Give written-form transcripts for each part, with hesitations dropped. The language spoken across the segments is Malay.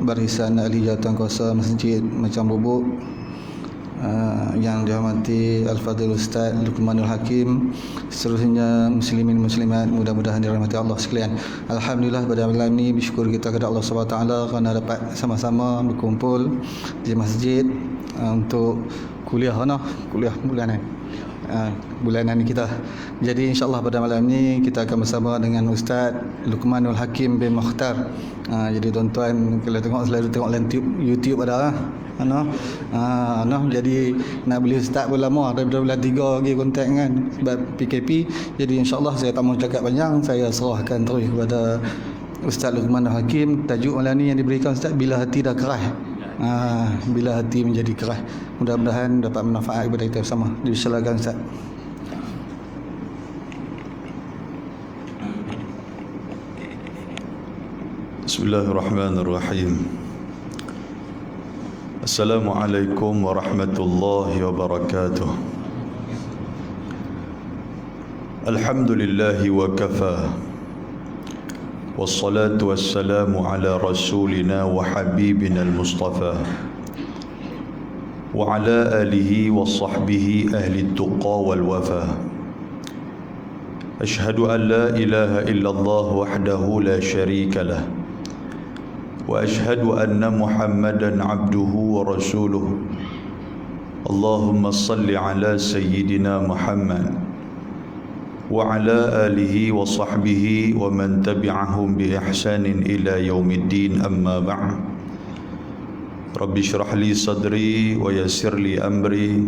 barisan ahli jawatankuasa masjid Macam Bubuk, yang dihormati Al-Fadhil Ustaz Luqmanul Hakim, seterusnya muslimin muslimat mudah-mudahan dirahmati Allah sekalian. Alhamdulillah pada malam ini bersyukur kita kepada Allah SWT kerana dapat sama-sama berkumpul di masjid untuk kuliah bulanan kita. Jadi insyaAllah pada malam ini kita akan bersama dengan Ustaz Luqmanul Hakim bin Mukhtar. Jadi tuan-tuan kalau selalu tengok dalam YouTube ada jadi nak beli Ustaz pun lama, daripada bulan 3 lagi kontak kan sebab PKP. Jadi insyaAllah saya tak mau cakap panjang, saya serahkan terus kepada Ustaz Luqmanul Hakim. Tajuk malam ni yang diberikan Ustaz, Bila Hati Dah Keras. Bila hati menjadi keras. Mudah-mudahan dapat manfaat kepada kita bersama. Disilakan Ustaz. Bismillahirrahmanirrahim. Assalamualaikum warahmatullahi wabarakatuh. Alhamdulillahi wa kafa. Wassalatu wassalamu ala rasulina wa habibina al-Mustafa wa ala alihi wa sahbihi ahli tuqa wal wafa. Ashhadu an la ilaha illallah wahdahu la sharika lah, wa ashhadu anna Muhammadan abduhu wa rasuluh. Allahumma salli ala sayyidina Muhammad wa ala alihi wa sahbihi wa man tabi'ahum bi ihsanin ila yaumiddin, amma ba'd. Rabbi shrah li sadri wa yassir li amri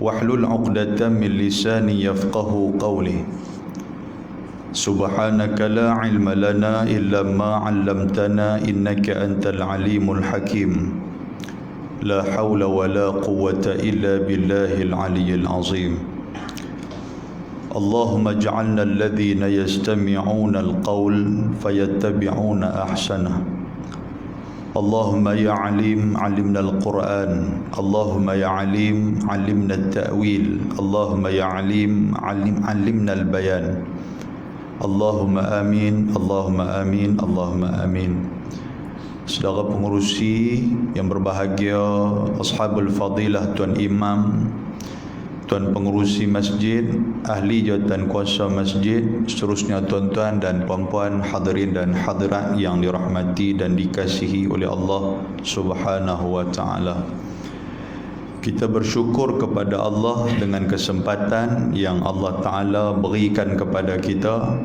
wahlul 'uqdatam min lisani yafqahu qawli. Subhanaka la ilma lana illa ma 'allamtana innaka antal alimul hakim. La hawla wa la quwwata illa billahil aliyyil azim. Allahumma ij'alna alladhina yastami'una al-qawl fayattabi'una ahsanah. Allahumma ya alim 'allimna al-Qur'an. Allahumma ya alim 'allimna at-ta'wil. Allahumma ya alim 'allimna al-bayan. Allahumma amin, Allahumma amin, Allahumma amin. Saudara pengurusi yang berbahagia, ashabul fadilah, tuan imam, tuan pengurusi masjid, ahli jawatan kuasa masjid, seterusnya tuan-tuan dan puan-puan, hadirin dan hadirat yang dirahmati dan dikasihi oleh Allah Subhanahu wa taala. Kita bersyukur kepada Allah dengan kesempatan yang Allah Ta'ala berikan kepada kita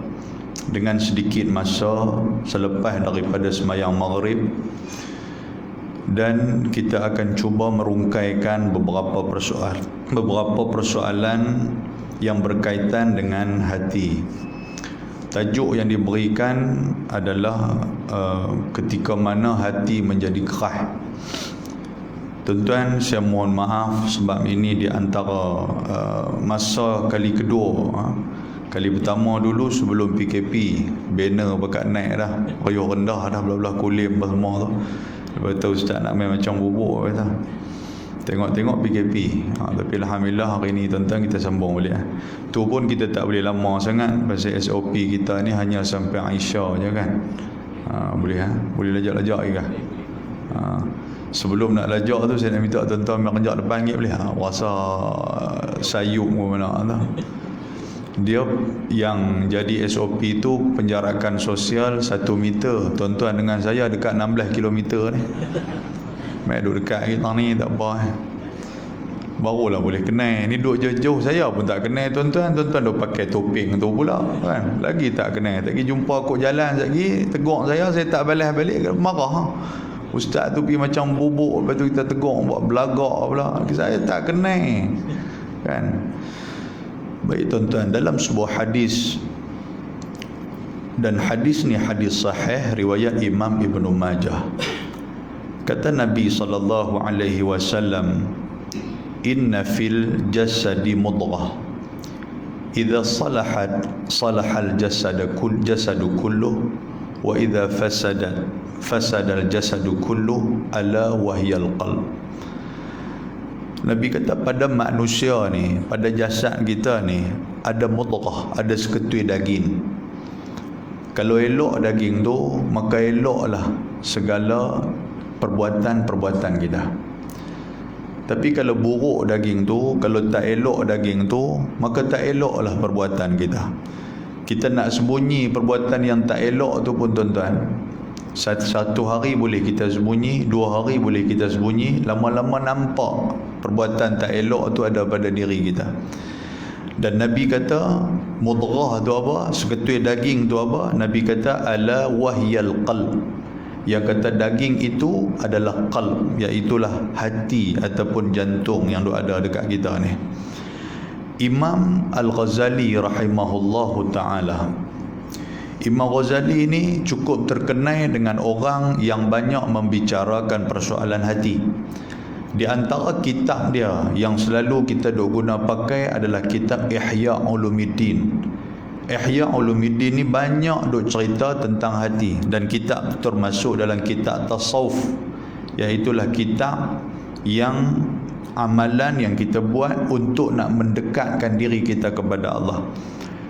dengan sedikit masa selepas daripada sembahyang maghrib, dan kita akan cuba merungkaikan beberapa persoalan yang berkaitan dengan hati. Tajuk yang diberikan adalah ketika mana hati menjadi keras. Tuan-tuan, saya mohon maaf sebab ini di antara masa kali kedua. Kali pertama dulu sebelum PKP, banner bekat naik dah, rayuh rendah dah, belah-belah kulim semua tu. Lepas tu Ustaz nak main macam bubuk kata. Tengok-tengok PKP. Tapi alhamdulillah hari ni tuan-tuan kita sambung balik. Tu pun kita tak boleh lama sangat pasal SOP kita ni hanya sampai Aisyah je kan. Boleh lajak-lajak ke? Sebelum nak lajak tu saya nak minta tuan-tuan melajak depan ni boleh. Rasa sayup ke mana tu. Dia yang jadi SOP tu penjarakan sosial 1 meter. Tuan-tuan dengan saya dekat 16 kilometer ni. Mak duduk dekat kita ni tak apa. Barulah boleh kenal. Ni duduk jauh-jauh saya pun tak kenal tuan-tuan. Tuan-tuan dah pakai topeng tu pula kan. Lagi tak kenal. Tak pergi jumpa kok jalan sekali, tegur saya tak balas balik, marah. Ustaz tu pergi macam bubuk, lepas tu kita tegur buat belagak pula. Saya tak kenal kan. Baik tuan-tuan, dalam sebuah hadis, dan hadis ni hadis sahih riwayat Imam Ibnu Majah, kata Nabi sallallahu alaihi wasallam, inna fil jasadi mudghah idza salahat salahal jasadu kulluh wa idza fasadal jasadu kulluh ala wahyal qalb. Nabi kata pada manusia ni, pada jasad kita ni ada mudghah, ada seketui daging. Kalau elok daging tu, maka eloklah segala perbuatan-perbuatan kita. Tapi kalau buruk daging tu, kalau tak elok daging tu, maka tak eloklah perbuatan kita. Kita nak sembunyi perbuatan yang tak elok tu pun tuan-tuan, satu hari boleh kita sembunyi, 2 hari boleh kita sembunyi, lama-lama nampak perbuatan tak elok tu ada pada diri kita. Dan Nabi kata mudghah tu apa? Seketul daging tu apa? Nabi kata ala wahyal qalb. Yang kata daging itu adalah qalb, iaitulah hati ataupun jantung yang ada dekat kita ni. Imam Al-Ghazali rahimahullahu ta'ala, Imam Ghazali ni cukup terkenal dengan orang yang banyak membicarakan persoalan hati. Di antara kitab dia yang selalu kita duk guna pakai adalah kitab Ihya Ulumuddin. Ihya Ulumuddin ni banyak duk cerita tentang hati, dan kitab termasuk dalam kitab tasawuf, iaitulah kitab yang amalan yang kita buat untuk nak mendekatkan diri kita kepada Allah.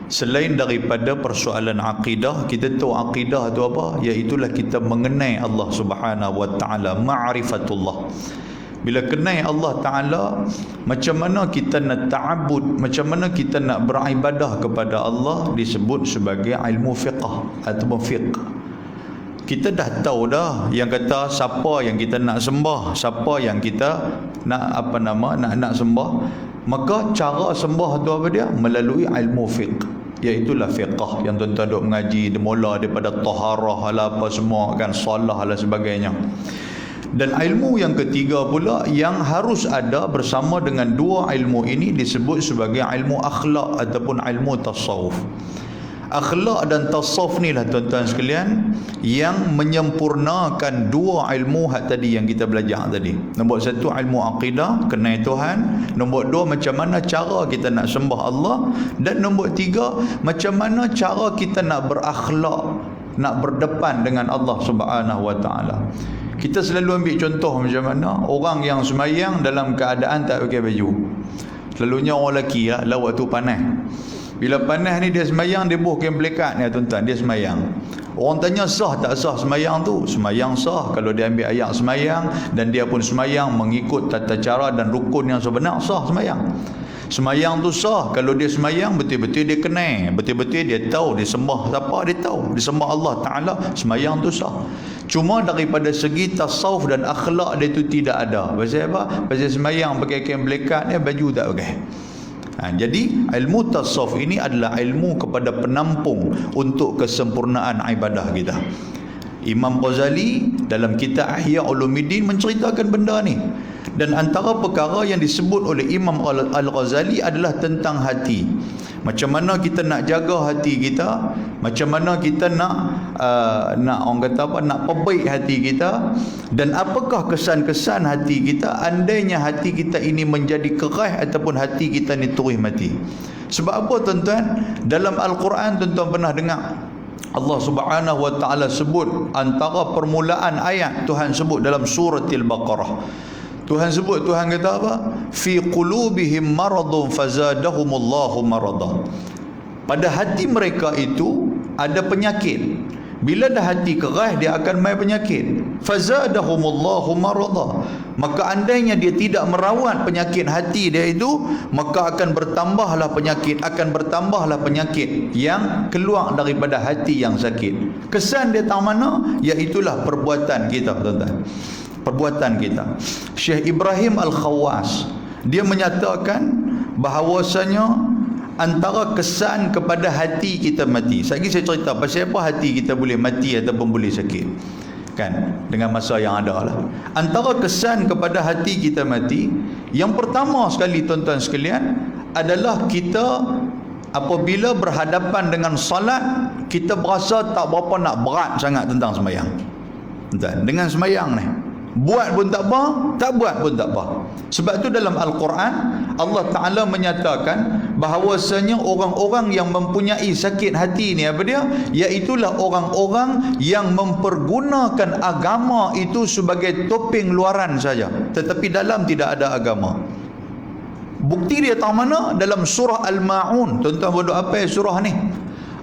Selain daripada persoalan akidah, kita tahu akidah tu apa? Iaitulah kita mengenai Allah Subhanahu wa taala, ma'rifatullah. Bila kenal Allah Ta'ala, macam mana kita nak ta'abud, macam mana kita nak beribadah kepada Allah, disebut sebagai ilmu fiqh ataupun fiqh. Kita dah tahu dah yang kata siapa yang kita nak sembah, siapa yang kita nak nak sembah. Maka cara sembah tu apa dia? Melalui ilmu fiqh, iaitulah fiqh yang tuan-tuan duk mengaji, mula daripada taharah lah apa semua kan, salah lah sebagainya. Dan ilmu yang ketiga pula yang harus ada bersama dengan dua ilmu ini disebut sebagai ilmu akhlak ataupun ilmu tasawuf. Akhlak dan tasawuf ni lah tuan-tuan sekalian yang menyempurnakan dua ilmu hak tadi yang kita belajar tadi. Nombor satu ilmu akidah, kenal Tuhan. Nombor dua, macam mana cara kita nak sembah Allah. Dan nombor tiga, macam mana cara kita nak berakhlak, nak berdepan dengan Allah Subhanahu wa taala. Kita selalu ambil contoh macam mana orang yang semayang dalam keadaan tak pakai baju. Selalunya orang lelaki lah waktu panas. Bila panas ni dia semayang, dia buh kain pelekat ni tuan-tuan, dia semayang. Orang tanya sah tak sah semayang tu? Semayang sah kalau dia ambil ayat semayang dan dia pun semayang mengikut tata cara dan rukun yang sebenar, sah semayang. Semayang tu sah kalau dia semayang betul-betul dia kenal, betul-betul dia tahu dia sembah siapa, dia tahu dia sembah Allah Ta'ala, semayang tu sah. Cuma daripada segi tasawuf dan akhlak dia tu tidak ada. Pasal apa? Pasal semayang pakai kain pelekat ni, baju tak pakai. Jadi ilmu tasawuf ini adalah ilmu kepada penampung untuk kesempurnaan ibadah kita. Imam Ghazali dalam kitab Ihya Ulumuddin menceritakan benda ni. Dan antara perkara yang disebut oleh Imam Al-Ghazali adalah tentang hati. Macam mana kita nak jaga hati kita, macam mana kita nak orang kata apa, nak perbaik hati kita, dan apakah kesan-kesan hati kita andainya hati kita ini menjadi keras ataupun hati kita ni terus mati. Sebab apa tuan-tuan? Dalam Al-Quran tuan-tuan pernah dengar Allah Subhanahu wa taala sebut antara permulaan ayat, Tuhan sebut dalam surah Al-Baqarah. Tuhan sebut, Tuhan kata apa? Fi qulubihim maradun fazadahumullahu marada. Pada hati mereka itu ada penyakit. Bila dah hati keras, dia akan mai penyakit. Fazadahumullahu marada. Maka andainya dia tidak merawat penyakit hati dia itu, maka akan bertambahlah penyakit yang keluar daripada hati yang sakit. Kesan dia tahu mana? Iaitulah perbuatan kita, tuan-tuan. Perbuatan kita. Syekh Ibrahim Al-Khawas, dia menyatakan bahawasanya antara kesan kepada hati kita mati. Lagi saya cerita pasal apa hati kita boleh mati ataupun boleh sakit, kan, dengan masa yang ada lah. Antara kesan kepada hati kita mati, yang pertama sekali tuan-tuan sekalian adalah kita apabila berhadapan dengan salat, kita berasa tak berapa nak berat sangat tentang sembahyang. Dengan sembahyang ni, buat pun tak apa, tak buat pun tak apa. Sebab tu dalam Al-Quran Allah Ta'ala menyatakan bahawasanya orang-orang yang mempunyai sakit hati ni apa dia? Iaitulah orang-orang yang mempergunakan agama itu sebagai topeng luaran saja, tetapi dalam tidak ada agama. Bukti dia tahu mana? Dalam surah Al-Ma'un. Tuan-tuan bodoh apa surah ni?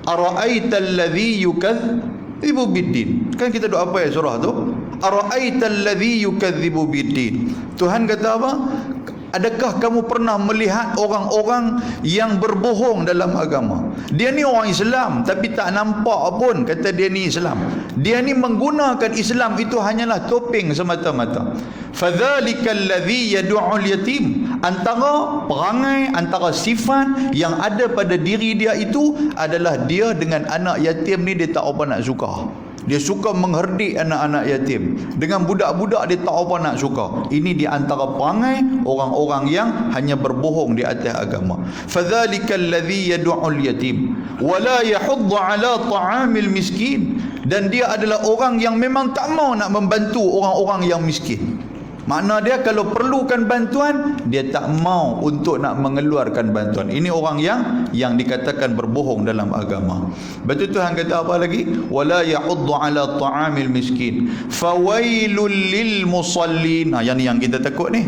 Ara'aital ladzi yukadzibu biddin. Kan kita doa apa ya surah tu? Ara'aital ladzi yukadzibu biddin. Tuhan kata apa? Adakah kamu pernah melihat orang-orang yang berbohong dalam agama? Dia ni orang Islam tapi tak nampak pun kata dia ni Islam. Dia ni menggunakan Islam itu hanyalah topeng semata-mata. Fadzalikal ladzi yad'ul yatim. Antara perangai, antara sifat yang ada pada diri dia itu adalah dia dengan anak yatim ni dia tak apa nak suka. Dia suka mengherdik anak-anak yatim. Dengan budak-budak dia tak apa nak suka. Ini di antara perangai orang-orang yang hanya berbohong di atas agama. Fadzalikal ladzi yad'ul yatim wa la yahuddu ala ta'amil miskin. Dan dia adalah orang yang memang tak mau nak membantu orang-orang yang miskin. Makna dia kalau perlukan bantuan, dia tak mau untuk nak mengeluarkan bantuan. Ini orang yang dikatakan berbohong dalam agama. Betul Tuhan kata apa lagi? Wala ya'uddu ala ta'amil miskin. Fawailul lil musallin. Yang kita takut ni.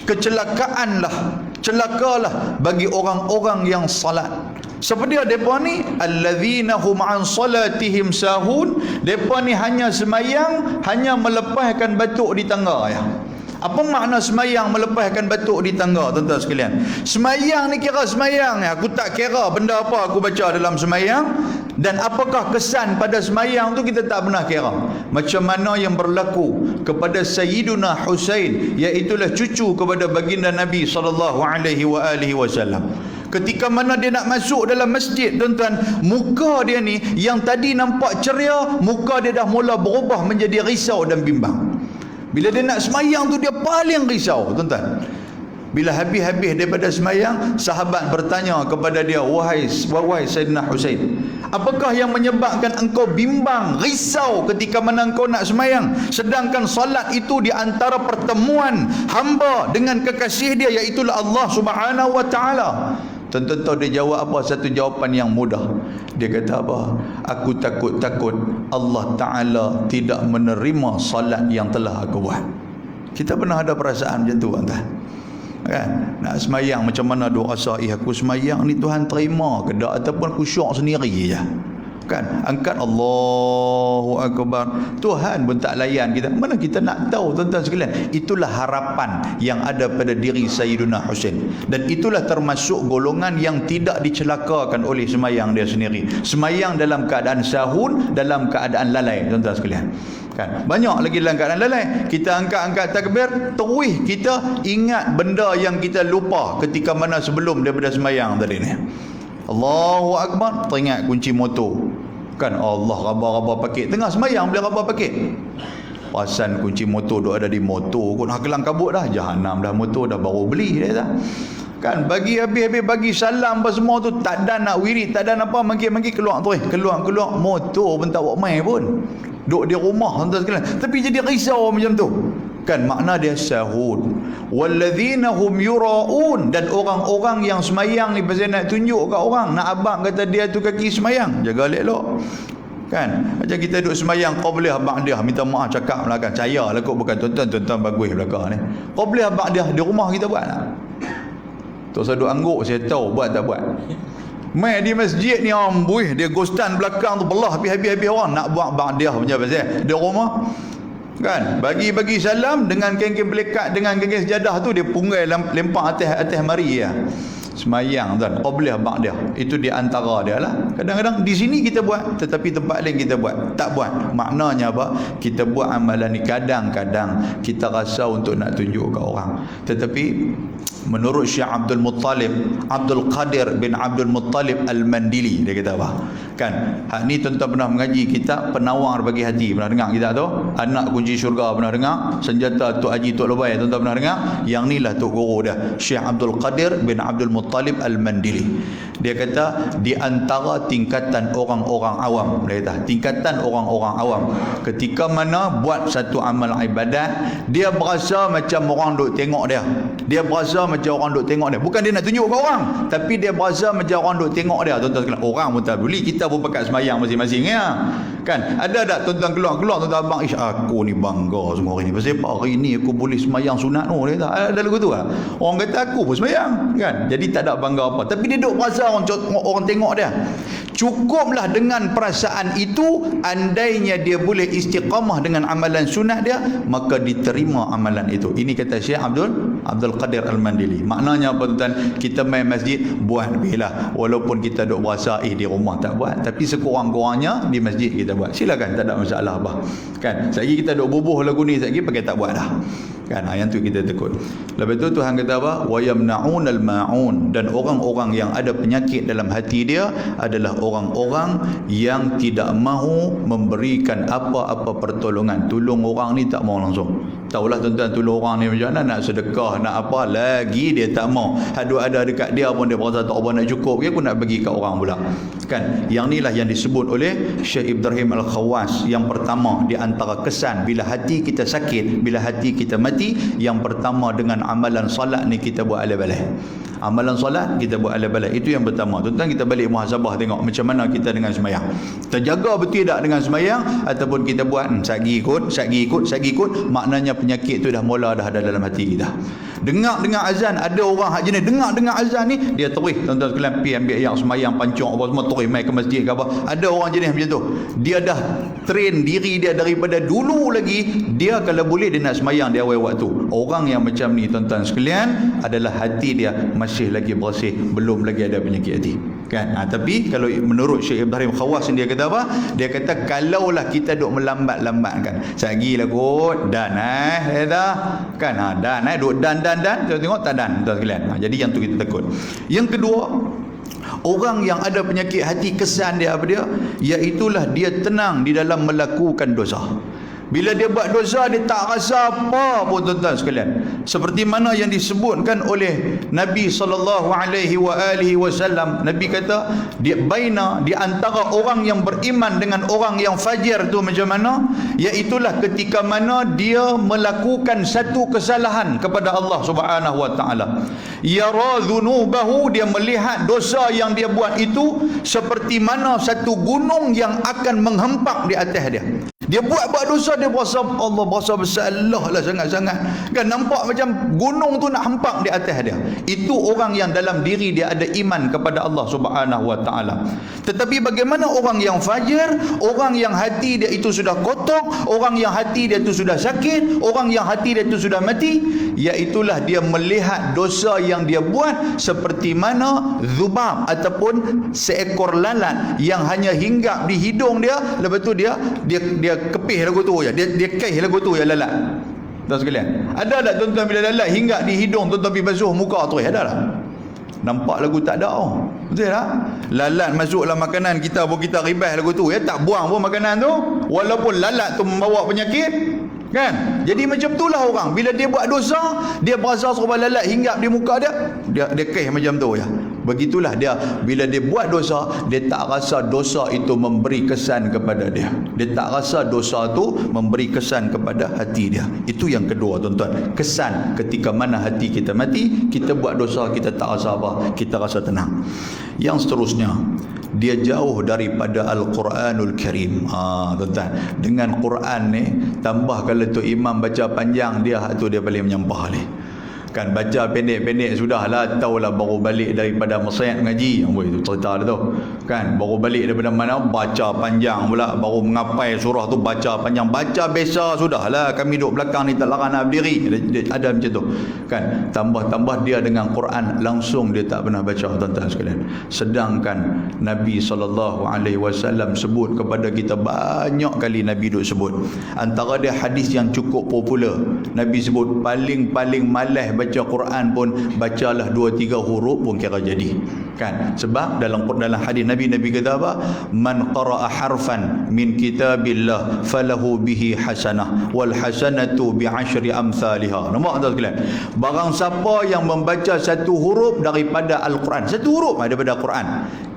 Kecelakaanlah, celakalah bagi orang-orang yang salat. Seperti depa ni allazina hum an salatihim sahun. Depa ni hanya semayang, hanya melepaskan batuk di tangga ya. Apa makna semayang melepaskan batuk di tangga, tuan-tuan sekalian? Semayang ni kira semayang ya. Aku tak kira benda apa aku baca dalam semayang, dan apakah kesan pada semayang tu kita tak pernah kira. Macam mana yang berlaku kepada Sayyiduna Husain, iaitulah cucu kepada baginda Nabi SAW. Ketika mana dia nak masuk dalam masjid, tuan-tuan, muka dia ni yang tadi nampak ceria, muka dia dah mula berubah menjadi risau dan bimbang. Bila dia nak semayang tu dia paling risau, tuan-tuan. Bila habis-habis daripada semayang, sahabat bertanya kepada dia, wahai Sayyidina Husain, apakah yang menyebabkan engkau bimbang, risau ketika mana engkau nak semayang, sedangkan salat itu di antara pertemuan hamba dengan kekasih dia, iaitulah Allah Subhanahu wa taala. Tentu dia jawab apa? Satu jawapan yang mudah. Dia kata apa? Aku takut Allah Ta'ala tidak menerima salat yang telah aku buat. Kita pernah ada perasaan macam tu, tuan-tuan? Kan? Nak semayang macam mana duk rasa, aku semayang ni Tuhan terima ke tak, ataupun khusyuk sendiri je. Kan? Angkat Allahu Akbar, Tuhan pun tak layan kita. Mana kita nak tahu, tuan-tuan sekalian? Itulah harapan yang ada pada diri Sayyiduna Husain. Dan itulah termasuk golongan yang tidak dicelakakan oleh semayang dia sendiri. Semayang dalam keadaan sahun, dalam keadaan lalai, tuan-tuan sekalian. Kan? Banyak lagi dalam keadaan lalai. Kita angkat takbir, terus kita ingat benda yang kita lupa ketika mana sebelum daripada semayang tadi ni. Allahu Akbar, teringat kunci motor. Kan Allah, raba-raba pakit. Tengah semayang boleh raba pakit. Perasan kunci motor duk ada di motor kot. Kelang kabut dah. Jahanam dah motor dah, baru beli dia dah. Kan bagi habis-habis bagi salam apa semua tu, tak ada nak wirid, tak ada apa, mangkit-mangkit keluar terus. Keluar motor pun tak buat main pun. Duk di rumah, tuan-tuan sekalian. Tapi jadi risau macam tu. Kan makna dia sahud. Walladzina hum yuraun, dan orang-orang yang semayang ni pasal nak tunjuk kat orang, nak abang kata dia tu kaki semayang, jaga elok. Kan macam kita duduk semayang qabliyah ba'diyah, minta maaf cakap belakang, cayalah kot, bukan tuan-tuan bagus belakang ni. Qabliyah ba'diyah di rumah kita buat tak? Tak usah duk angguk, saya tahu buat tak buat. Mai di masjid ni amboi, dia gostan belakang tu belah habis-habis orang nak buat ba'diyah punya pasal di rumah. Kan bagi salam dengan kain-kain pelekat, dengan kain-kain sejadah tu dia punggai lempar atas mari ya. Semayang tuan, qabliyah ba'diyah, itu di antara dia lah. Kadang-kadang di sini kita buat, tetapi tempat lain kita buat tak buat. Maknanya apa? Kita buat amalan ni kadang-kadang kita rasa untuk nak tunjuk ke orang, tetapi menurut Syekh Abdul Qadir bin Abdul Muttalib Al-Mandili, dia kata apa? Kan hak ni tuan-tuan pernah mengaji kitab Penawar Bagi Hati, pernah dengar kitab tu? Anak Kunci Syurga pernah dengar? Senjata Tok Haji Tok Lebay, tuan-tuan pernah dengar? Yang ni lah Tok Guru dia, Syekh Abdul Qadir bin Abdul Muttalib Al-Mandili. Dia kata di antara tingkatan orang-orang awam, dia kata tingkatan orang-orang awam, ketika mana buat satu amal ibadat, dia berasa macam orang duk tengok dia. Dia berasa macam orang duk tengok dia. Bukan dia nak tunjuk ke orang, tapi dia berasa macam orang duk tengok dia. Tuan-tuan sekalian, orang pun tak peduli, kita pun pakat semayang masing-masing ya. Kan ada tak tuan-tuan keluar tuan-tuan abang, ish aku ni bangga semua hari ni. Pasal apa hari ni aku boleh sembahyang sunat tu. Dia tak ada lagu tu lah. Orang kata aku pun sembahyang kan. Jadi tak ada bangga apa. Tapi dia duk rasa orang tengok dia. Cukuplah dengan perasaan itu, andainya dia boleh istiqamah dengan amalan sunat dia, maka diterima amalan itu. Ini kata Syekh Abdul Qadir Al-Mandili. Maknanya apa tuan? Kita main masjid buat bilah, walaupun kita duk berasa di rumah tak buat, tapi sekurang-kurangnya di masjid kita buat. Silakan, tak ada masalah apa. Kan? Sekali kita duk bubuh lagu ni, sekali pakai tak buat dah. Kan, yang tu kita tekut. Lepas tu Tuhan kata apa? Wa yamna'unal ma'un, dan orang-orang yang ada penyakit dalam hati dia adalah orang-orang yang tidak mahu memberikan apa-apa pertolongan. Tolong orang ni tak mau langsung. Tahulah tuan-tuan, tolong orang ni macam mana, nak sedekah, nak apa lagi dia tak mau. Ada dekat dia pun dia berasa tak apa nak cukup, dia pun nak bagi kat orang pula. Kan, yang inilah yang disebut oleh Syekh Ibrahim Al-Khawas. Yang pertama di antara kesan bila hati kita sakit, bila hati kita mati, yang pertama dengan amalan solat ni kita buat alai-balai. Amalan solat kita buat alai-balai. Itu yang pertama. Tuan-tuan, kita balik muhasabah tengok macam mana kita dengan sembahyang. Kita jaga betul tak dengan sembahyang, ataupun kita buat sagi ikut, maknanya penyakit tu dah mula dah ada dalam hati kita. Dengar azan, ada orang hak jenis dengar azan ni, dia terus tuan-tuan sekalian pi ambil yang sembahyang pancung apa semua, terus mai ke masjid ke apa. Ada orang jenis macam tu. Dia dah train diri dia daripada dulu lagi, dia kalau boleh dia nak sembahyang di awal waktu. Orang yang macam ni tuan-tuan sekalian adalah hati dia masih lagi bersih, belum lagi ada penyakit hati. Kan? Tapi kalau menurut Syekh Ibrahim Khawas, dia kata apa? Dia kata kalaulah kita duk melambat-lambatkan. Sagi lah kot dan kata kan dan duk dan kita tengok tak dan tuan sekalian. Jadi yang tu kita takut. Yang kedua, orang yang ada penyakit hati, kesan dia apa dia? Iaitulah dia tenang di dalam melakukan dosa. Bila dia buat dosa, dia tak rasa apa pun tuan-tuan sekalian. Seperti mana yang disebutkan oleh Nabi SAW. Nabi kata, di antara orang yang beriman dengan orang yang fajir tu macam mana? Iaitulah ketika mana dia melakukan satu kesalahan kepada Allah Subhanahu Wa Taala. Yara dhunubahu, dia melihat dosa yang dia buat itu seperti mana satu gunung yang akan menghempak di atas dia. Dia buat dosa, dia berasa Allah, berasa bersalah lah sangat-sangat. Kan nampak macam gunung tu nak hempak di atas dia. Itu orang yang dalam diri dia ada iman kepada Allah Subhanahu Wa Taala. Tetapi bagaimana orang yang fajir, orang yang hati dia itu sudah kotor, orang yang hati dia itu sudah sakit, orang yang hati dia itu sudah mati, iaitulah dia melihat dosa yang dia buat seperti mana zubab ataupun seekor lalat yang hanya hinggap di hidung dia, lepas tu dia kepih lagu tu je, dia kaih lagu tu je lalat. Tuan sekalian, ada tak tuan-tuan bila lalat hinggap di hidung tuan-tuan pergi basuh muka tu, ada tak? Nampak lagu tak ada. Betul tak? Lalat masuk dalam makanan kita pun kita ribas lagu tu, ya tak buang pun makanan tu, walaupun lalat tu membawa penyakit. Kan? Jadi macam itulah orang bila dia buat dosa, dia berasa serba lalat hinggap di muka dia keh macam tu ya. Begitulah dia bila dia buat dosa, dia tak rasa dosa itu memberi kesan kepada dia. Dia tak rasa dosa itu memberi kesan kepada hati dia. Itu yang kedua tuan-tuan. Kesan ketika mana hati kita mati, kita buat dosa, kita tak rasa apa, kita rasa tenang. Yang seterusnya, dia jauh daripada Al-Quranul Karim. Tuan-tuan, dengan Quran ni tambah kalau tu imam baca panjang, dia hak tu dia paling menyampah ni. Kan baca pendek-pendek sudahlah, tahulah baru balik daripada Mesir ngaji. Itu cerita dia tu. Kan baru balik daripada mana, baca panjang pula, baru mengapai surah tu baca panjang. Baca biasa sudahlah, kami duduk belakang ni tak larang nak berdiri. Ada macam tu. Kan tambah-tambah dia dengan Quran langsung dia tak pernah baca tuan-tuan sekalian. Sedangkan Nabi SAW sebut kepada kita banyak kali, Nabi duk sebut. Antara dia hadis yang cukup popular, Nabi sebut paling malas baca Quran pun bacalah 2-3 huruf pun kira jadi. Kan sebab dalam hadis Nabi kata apa? Man qara'a harfan min kitabillah falahu bihi hasanah wal hasanatu bi 10 amsalha. Nampak tak sekalian? Barang siapa yang membaca satu huruf daripada Al-Quran, satu huruf daripada Quran,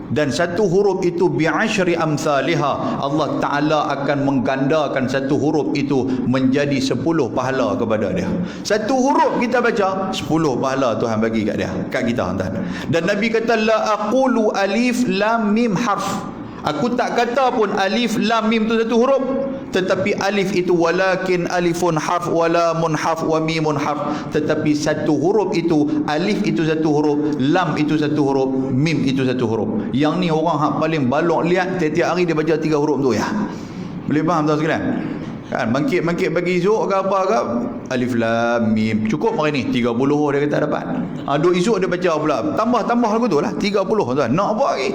dan satu huruf itu bi'ashri amsalihah, Allah Ta'ala akan menggandakan satu huruf itu menjadi 10 pahala kepada dia. Satu huruf kita baca, 10 pahala Tuhan bagi kat dia, kat kita tuan. Dan Nabi kata la aqulu alif lam mim harf. Aku tak kata pun alif lam mim tu satu huruf, tetapi alif itu walakin alifun harf wala munhaf wa mimun harf, tetapi satu huruf itu, alif itu satu huruf, lam itu satu huruf, mim itu satu huruf. Yang ni orang hak paling balok lihat tiap-tiap hari dia baca 3 huruf tu ya. Boleh faham tak sekalian? Kan bangkit pagi esok ke apa ke, alif lam mim cukup hari ni 30 dia kata dapat. Duk esok dia baca pula tambah lagu tu lah 30 tuan. Nak apa lagi?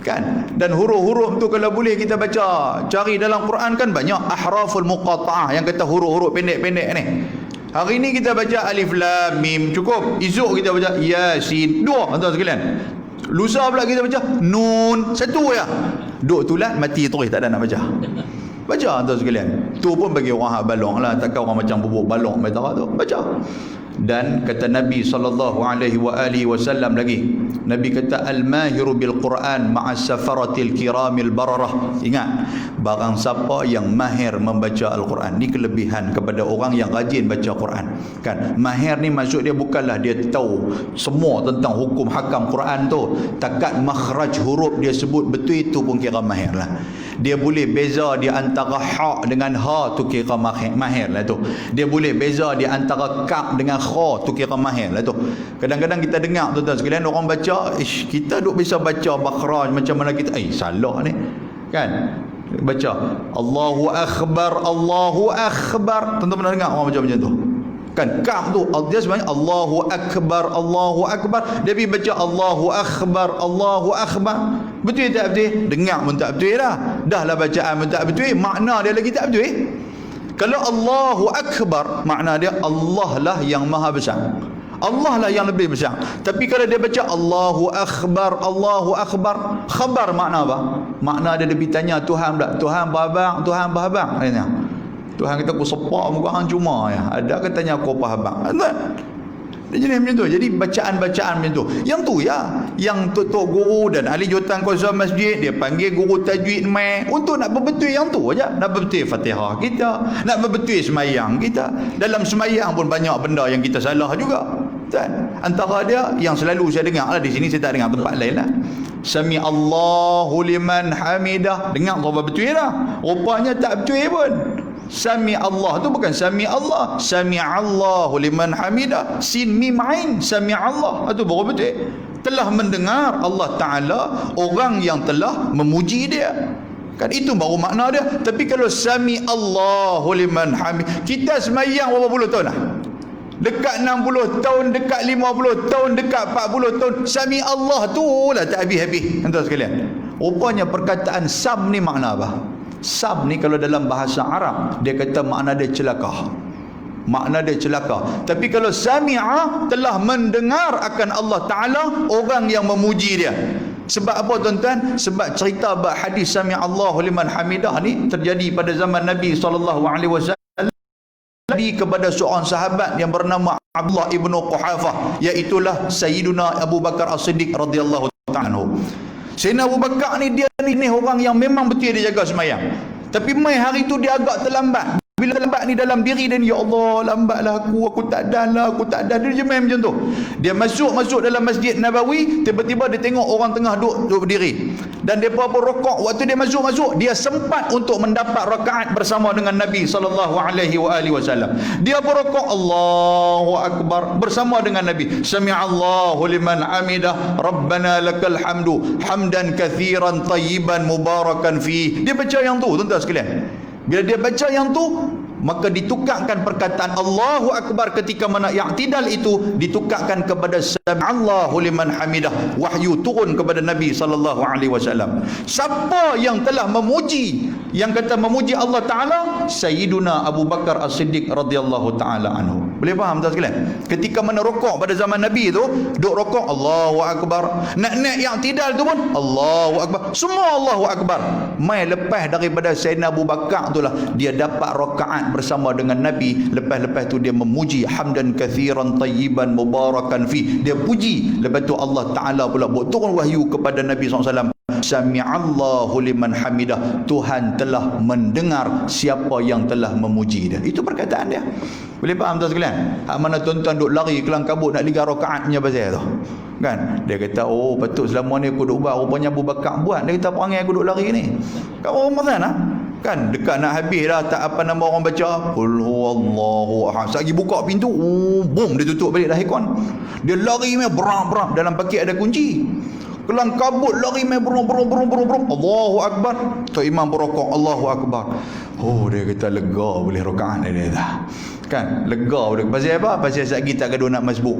Kan? Dan huruf-huruf tu kalau boleh kita baca, cari dalam Quran kan banyak ahraful muqatta'ah yang kata huruf-huruf pendek-pendek ni. Hari ni kita baca alif lam mim cukup. Esok kita baca yasin 2 tuan sekalian. Lusa pula kita baca nun 1 ya. Duk tulat mati terus tak ada nak baca. Baca tuan sekalian. Tu pun bagi orang hak balong lah. Takkan orang macam bubuk balong metara tu. Baca. Dan kata Nabi SAW lagi, Nabi kata al-mahiru bil Quran ma'as safaratil kiramil bararah. Ingat, barang siapa yang mahir membaca Al-Quran, ni kelebihan kepada orang yang rajin baca Quran. Kan, mahir ni maksud dia bukanlah dia tahu semua tentang hukum hakam Quran tu. Takat makhraj huruf dia sebut betul, itu pun kira mahir lah. Dia boleh beza di antara ha dengan ha, tu kira mahir lah tu. Dia boleh beza di antara kaf dengan kha, tu kira mahir lah tu. Kadang-kadang kita dengar tuan-tuan sekalian orang baca, kita duk bisa baca makhraj macam mana kita, salah ni. Kan? Baca Allahu Akbar, Allahu Akbar. Tuan-tuan pernah dengar orang baca macam tu? Kan kaf tu dia sebenarnya Allahu Akbar, Allahu Akbar. Dia pergi baca Allahu Akbar, Allahu Akbar. Betul tak betul? Dengar pun tak betul dah. Dah lah bacaan pun tak betul, makna dia lagi tak betul. Kalau Allahu Akbar, makna dia Allah lah yang maha besar, Allah lah yang lebih besar. Tapi kalau dia baca Allahu Akbar, Allahu Akbar, khabar makna apa? Makna dia lebih tanya Tuhan tak? Tuhan bahabang, Tuhan bahabang. Tuhan kata aku sepak muka hang cuma ya. Ada katanya aku bahabang. Dia jenis macam tu. Jadi bacaan-bacaan macam tu. Yang tu ya, yang tok guru dan ahli jawatan kuasa masjid dia panggil guru tajwid mai untuk nak berbetul yang tu aja. Nak berbetul Fatihah kita, nak berbetul semayang kita. Dalam semayang pun banyak benda yang kita salah juga. Kan? Antara dia yang selalu saya dengar lah, di sini saya tak dengar tempat lain lah. Sami Allahu liman hamidah. Dengar tu betul lah. Rupanya tak betul pun. Sami Allah tu bukan Sami Allah, Sami Allahu liman hamidah, sin mim ain, Sami Allah itu baru betul. Telah mendengar Allah Ta'ala orang yang telah memuji dia. Kan itu baru makna dia. Tapi kalau Sami Allahu liman hamid, kita semayang berapa puluh tahun lah? Dekat 60 tahun, dekat 50 tahun, dekat 40 tahun. Sami Allah tu lah tak habis-habis. Tuan sekalian, rupanya perkataan sam ni makna apa? Sam ni kalau dalam bahasa Arab dia kata makna dia celaka. Makna dia celaka. Tapi kalau sami'a, telah mendengar akan Allah Ta'ala orang yang memuji dia. Sebab apa tuan-tuan? Sebab cerita bab hadis sami'a Allahu liman hamidah ni terjadi pada zaman Nabi SAW kepada seorang sahabat yang bernama Abdullah ibnu Quhafah, iaitulah Sayyiduna Abu Bakar As-Siddiq radhiyallahu ta'ala. Sayyidina Abu Bakar ni dia ni orang yang memang betul dia jaga semayang. Tapi mai hari tu dia agak terlambat. Bila terlambat ni dalam diri dia ni, ya Allah, lambatlah aku tak dah lah, aku tak dah. Dia je main macam tu. Dia masuk dalam Masjid Nabawi, tiba-tiba dia tengok orang tengah duduk berdiri. Dan dia pun rokok. Waktu dia masuk, dia sempat untuk mendapat rakaat bersama dengan Nabi SAW. Dia pun rokok, Allahu Akbar, bersama dengan Nabi. Sami'allahu liman hamidah, Rabbana lakal hamdu, hamdan kathiran tayyiban mubarakan fi. Dia baca yang tu, tuan-tuan sekalian. Bila dia baca yang tu, maka ditukarkan perkataan Allahu Akbar ketika mana i'tidal itu ditukarkan kepada Sami'allahu liman hamidah. Wahyu turun kepada Nabi SAW. Siapa yang telah memuji, yang kata memuji Allah Ta'ala? Sayyiduna Abu Bakar As-Siddiq radhiyallahu ta'ala anhu. Boleh faham tak sekalian? Ketika mana rokok pada zaman Nabi tu, duk rokok Allahu Akbar, nak i'tidal tu pun Allahu Akbar, semua Allahu Akbar. Mai lepas daripada Sayyidina Abu Bakar tu lah dia dapat rakaat bersama dengan Nabi. Lepas tu dia memuji hamdan kathiran tayyiban mubarakan fi. Dia puji. Lepas tu Allah Ta'ala pula buat turun wahyu kepada Nabi SAW. Sami'allahu liman hamidah. Tuhan telah mendengar siapa yang telah memuji dia. Itu perkataan dia. Boleh faham tak sekalian? Hak mana tuan-tuan duk lari kelang kabut nak 3 rakaat punya pasal tu. Kan? Dia kata, oh patut selama ni aku duk buat, rupanya Abu Bakar buat. Dia kata, perangai aku duk lari ni. Kat orang Ramadan lah. Kan? Dekat nak habis dah, tak apa nama orang baca. Qul huwallahu ahad. Sagi buka pintu, boom, dia tutup balik dah aircon. Dia lari main beram-beram. Dalam paket ada kunci. Kelang kabut lari main beram. Allahu Akbar. Tok Imam berokok, Allahu Akbar. Oh, dia kata lega boleh rakaat dia dah. Kan? Lega boleh. Pasal apa? Pasal sagi tak gaduh nak masbuk.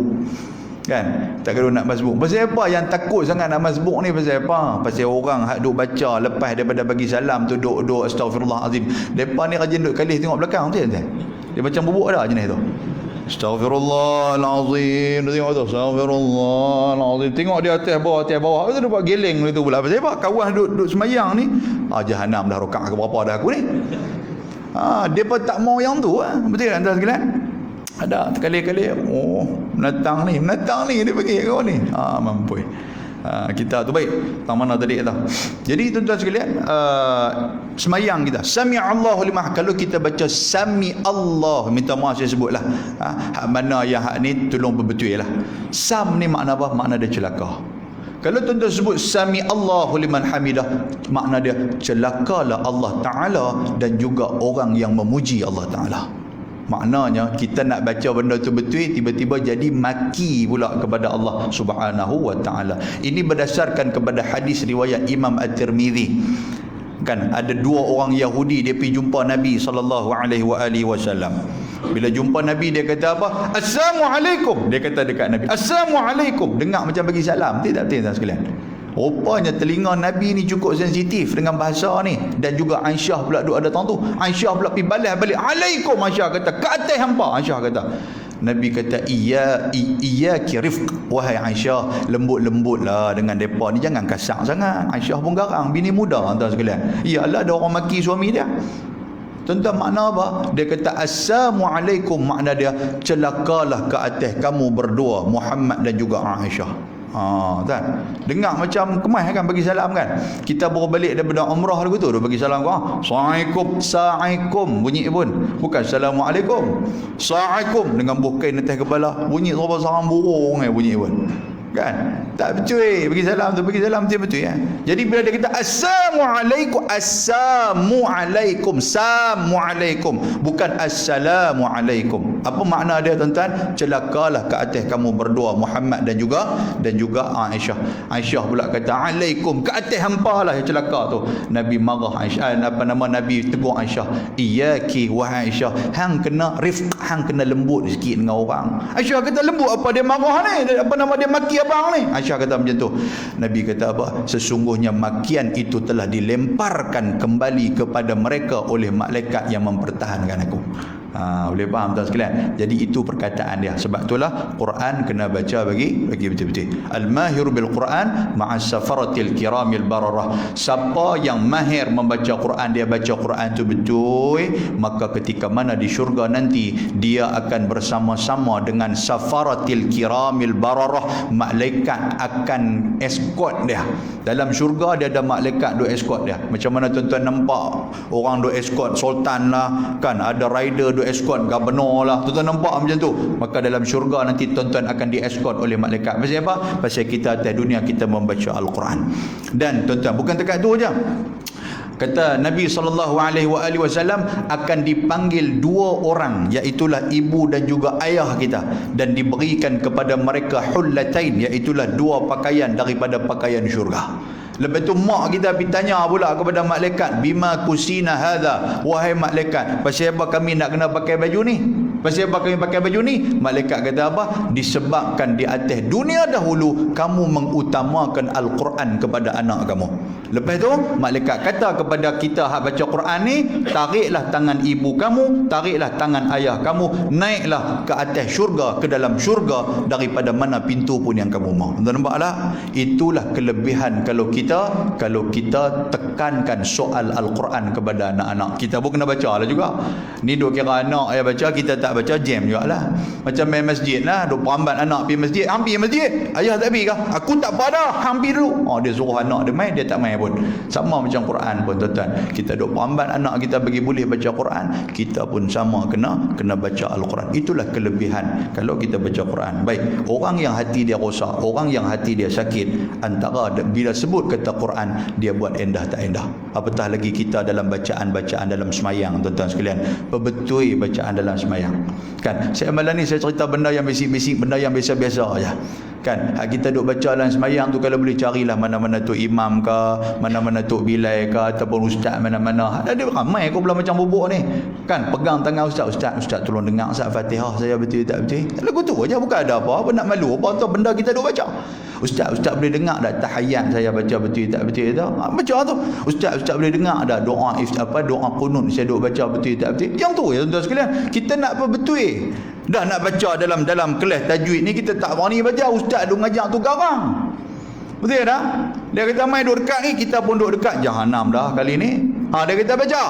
Kan? Tak gaduh nak masbuk. Pasal apa yang takut sangat nak masbuk ni? Pasal apa? Pasal orang hak duk baca lepas daripada bagi salam tu duk astagfirullahalazim. Depa ni rajin duk kalis tengok belakang tu kan. Dia macam bubuk dah jenis tu. Astaghfirullahalazim. Dia tengok tu. Astaghfirullahalazim. Tengok dia atas bawah. Lepas tu dia buat geleng tu pula. Pasal apa? Kawan duk semayang ni. Jahanam dah rakaat ke berapa dah aku ni. Dia pun tak mau yang tu. Betul tak tuan sekalian? Ada sekali-kali. Oh, menatang ni dia bagi kau ni. Mampu. Kita tu baik. Tang mana tadi kata. Jadi tuan-tuan sekalian, semayang kita. Sami Allahu liman. Kalau kita baca Sami Allah, minta maaf saya sebutlah. Hak mana yang hak ni tolong berbetul lah. Sam ni makna apa? Makna dia celaka. Kalau tuan-tuan sebut Sami Allahu liman hamidah, makna dia celakalah Allah Ta'ala dan juga orang yang memuji Allah Ta'ala. Maknanya kita nak baca benda tu betul, tiba-tiba jadi maki pula kepada Allah Subhanahu wa Ta'ala. Ini berdasarkan kepada hadis riwayat Imam At-Tirmizi. Kan ada dua orang Yahudi, dia pergi jumpa Nabi SAW. Bila jumpa Nabi, dia kata apa? Assalamualaikum. Dia kata dekat Nabi, Assalamualaikum. Dengar macam bagi salam. Tidak sekalian. Rupanya telinga Nabi ni cukup sensitif dengan bahasa ni. Dan juga Aisyah pula duk ada tang tu. Aisyah pula pergi balas balik, Alaikum. Aisyah kata, ke atas hampa. Aisyah kata. Nabi kata, iyyaki rifq. Wahai Aisyah, lembut-lembut lah dengan mereka ni, jangan kasar sangat. Aisyah pun garang, bini muda tuan sekalian. Iyalah ada orang maki suami dia. Tuan-tuan, makna apa? Dia kata Assalamualaikum, makna dia celakalah ke atas kamu berdua, Muhammad dan juga Aisyah. Kan? Dengar macam kemas kan bagi salam kan. Kita baru balik daripada umrah lagu tu, dia bagi salam kau. Assalamualaikum bunyi pun. Bukan Assalamualaikum. Assalamualaikum dengan buh kain atas kepala. Bunyi serba sarang burung bunyi pun. Kan? Tak betul bagi salam tu, bagi salam tu betul ya. Jadi bila dia kata Assalamualaikum, Assalamualaikum, Assalamualaikum, bukan Assalamualaikum. Apa makna dia tuan-tuan? Celakalah ke atas kamu berdua, Muhammad dan juga Aisyah. Aisyah pula kata Alaikum, ke atas hampa lah yang celaka tu. Nabi marah Aisyah, Nabi tegur Aisyah, Iyaki wahai Aisyah, hang kena rifq, hang kena lembut sikit dengan orang. Aisyah kata lembut apa, dia marah ni, dia maki abang ni. Aisyah kata macam tu. Nabi kata apa? Sesungguhnya makian itu telah dilemparkan kembali kepada mereka oleh malaikat yang mempertahankan aku. Boleh faham tuan sekalian? Jadi itu perkataan dia. Sebab itulah Quran kena baca bagi betul-betul. Al-mahir bil Quran ma'as safaratil kiramil bararah. Siapa yang mahir membaca Quran, dia baca Quran tu betul, maka ketika mana di syurga nanti dia akan bersama-sama dengan safaratil kiramil bararah. Malaikat akan escort dia. Dalam syurga dia ada malaikat duk escort dia. Macam mana tuan-tuan nampak orang duk escort sultan lah kan, ada rider duk escort governor lah, tuan-tuan nampak macam tu. Maka dalam syurga nanti tuan-tuan akan di-escort oleh malaikat. Pasal apa? Pasal kita atas dunia kita membaca Al-Quran. Dan tuan-tuan, bukan dekat tu aja. Kata Nabi SAW akan dipanggil dua orang, iaitulah ibu dan juga ayah kita, dan diberikan kepada mereka hullatain, iaitulah dua pakaian daripada pakaian syurga. Lepas tu mak kita pergi tanya pula kepada malaikat, bima kusina hadha, wahai malaikat, pasal apa kami nak kena pakai baju ni? Pasal apa kami pakai baju ni? Malaikat kata apa? Disebabkan di atas dunia dahulu kamu mengutamakan Al-Quran kepada anak kamu. Lepas tu malaikat kata kepada kita hak baca Quran ni, tariklah tangan ibu kamu, tariklah tangan ayah kamu, naiklah ke atas syurga, ke dalam syurga daripada mana pintu pun yang kamu mahu. Tuan nampaklah? Itulah kelebihan kalau kita tekankan soal Al-Quran kepada anak-anak. Kita pun kena baca lah juga. Ni duk kira anak yang baca, kita tak baca, jam juga lah. Macam main masjid lah, duk perambat anak pergi masjid, hang pergi masjid, ayah tak pergi kah? Aku tak pada, hang pergi dulu. Dia suruh anak dia main, dia tak main mai pun. Sama macam Quran pun tuan-tuan. Kita duk perambat anak kita bagi boleh baca Quran, kita pun sama kena baca Al-Quran. Itulah kelebihan kalau kita baca Quran. Baik, orang yang hati dia rosak, orang yang hati dia sakit, antara bila sebut kata Quran, dia buat endah tak endah. Apatah lagi kita dalam bacaan-bacaan dalam semayang, tuan-tuan sekalian. Bebetul bacaan dalam semayang. Kan, saya malam ni saya cerita benda yang basic-basic, benda yang biasa-biasa aja. Kan, kita duk baca dalam semayang tu, kalau boleh carilah mana-mana tu imam ke, mana-mana tu bilai ke, ataupun ustaz mana-mana. Ada ramai aku pula macam bubuk ni. Kan, pegang tangan ustaz tolong dengar Ustaz Fatihah saya betul tak betul. Lagu tu aja, bukan ada apa nak malu apa tu benda kita duk baca. Ustaz boleh dengar tak tahiyat saya baca betul tak betul tu? Baca tu. Ustaz boleh dengar tak doa doa qunut saya duk baca betul tak betul? Yang tu ya tuan-tuan sekalian, kita nak apa betul. Dah nak baca dalam kelas tajwid ni kita tak berani baca, ustaz duk ngajak tu garang. Betul tak? Dia kata mai duk dekat ni, kita pun duk dekat jahanam dah kali ni. Dia kata baca.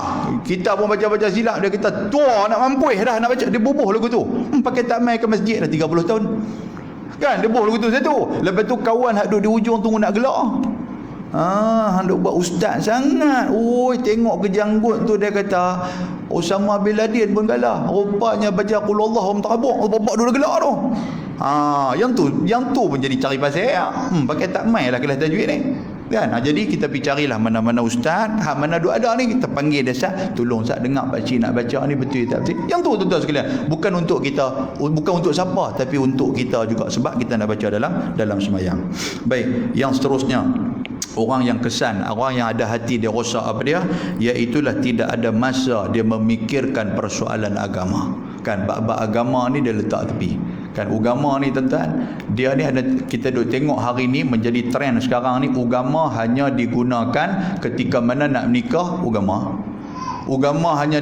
Kita pun baca-baca silap, dia kata tua nak mampuih dah nak baca, dia bubuh lagu tu. Pakai tak mai ke masjid dah 30 tahun. Kan dia bubuh lagu tu satu. Lepas tu kawan hak duk di hujung tunggu nak gelak. Hendak buat ustaz sangat. Oi, tengok ke janggut tu, dia kata Osama bin Laden pun kalah. Rupanya baca qul Allahum tabuk, bapak dulu gelak tu. Yang tu pun jadi cari pasal. Pakai tak mai lah kelas tajwid ni. Kan? Jadi kita pergi carilah mana-mana ustaz, mana duk ada ni, kita panggil dia sah, tolong sah dengar pak cik nak baca ni betul tak betul. Yang tu tuan-tuan sekalian, bukan untuk kita, bukan untuk siapa, tapi untuk kita juga, sebab kita nak baca dalam sembahyang. Baik, yang seterusnya, orang yang kesan, orang yang ada hati dia rosak apa dia, iaitulah tidak ada masa dia memikirkan persoalan agama. Kan, bab-bab agama ni dia letak tepi. Kan, agama ni tuan-tuan, dia ni ada, kita duk tengok hari ni menjadi trend sekarang ni, agama hanya digunakan ketika mana nak menikah, agama hanya